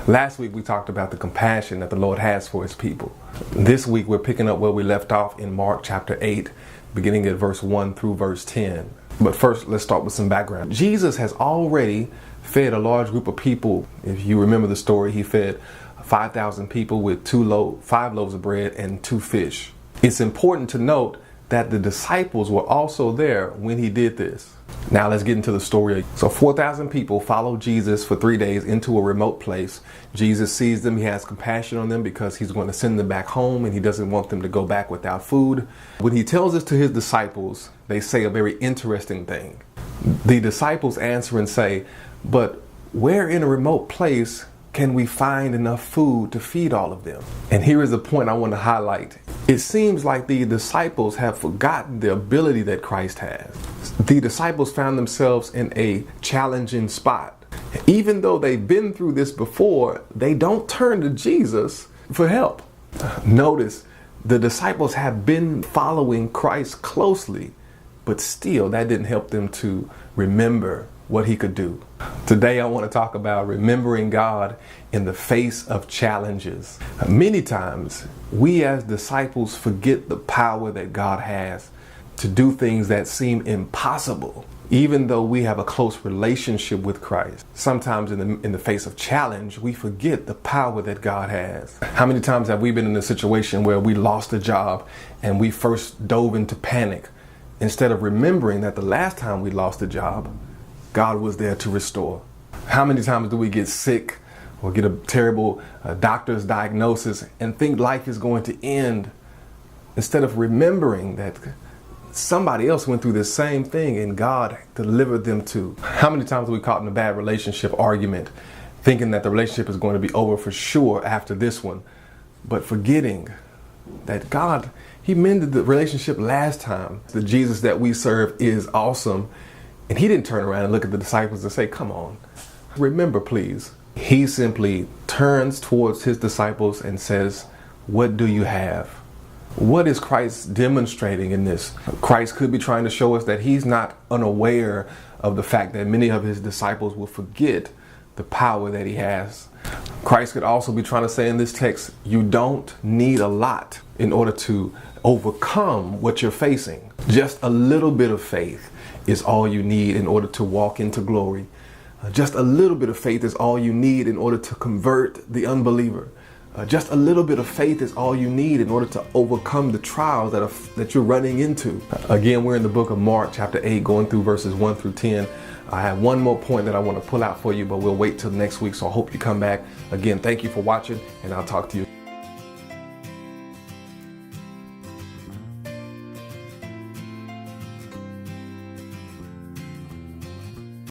Last week we talked about the compassion that the Lord has for his people. This week we're picking up where we left off in Mark chapter 8, beginning at verse 1 through verse 10. But first, let's start with some background. Jesus has already fed a large group of people. If you remember the story, he fed 5,000 people with 5 loaves of bread and 2 fish. It's important to note that the disciples were also there when he did this. Now let's get into the story. So 4,000 people followed Jesus for 3 days into a remote place. Jesus sees them. He has compassion on them because he's going to send them back home and he doesn't want them to go back without food. When he tells this to his disciples, they say a very interesting thing. The disciples answer and say, "But where in a remote place can we find enough food to feed all of them?" And here is the point I want to highlight. It seems like the disciples have forgotten the ability that Christ has. The disciples found themselves in a challenging spot. Even though they've been through this before, they don't turn to Jesus for help. Notice, the disciples have been following Christ closely, but still that didn't help them to remember what he could do. Today I want to talk about remembering God in the face of challenges. Many times we as disciples forget the power that God has to do things that seem impossible, even though we have a close relationship with Christ. Sometimes in the face of challenge, we forget the power that God has. How many times have we been in a situation where we lost a job and we first dove into panic instead of remembering that the last time we lost a job, God was there to restore? How many times do we get sick or get a terrible doctor's diagnosis and think life is going to end instead of remembering that somebody else went through the same thing and God delivered them too? How many times are we caught in a bad relationship argument thinking that the relationship is going to be over for sure after this one, but forgetting that God, he mended the relationship last time. The Jesus that we serve is awesome. And he didn't turn around and look at the disciples and say, "Come on, remember please." He simply turns towards his disciples and says, "What do you have?" What is Christ demonstrating in this? Christ could be trying to show us that he's not unaware of the fact that many of his disciples will forget the power that he has. Christ could also be trying to say in this text, you don't need a lot in order to overcome what you're facing. Just a little bit of faith is all you need in order to walk into glory. Just a little bit of faith is all you need in order to convert the unbeliever. Just a little bit of faith is all you need in order to overcome the trials that you're running into. Again, we're in the book of Mark chapter 8, going through verses 1 through 10. I have one more point that I want to pull out for you, but we'll wait till next week. So I hope you come back. Again, thank you for watching, and I'll talk to you.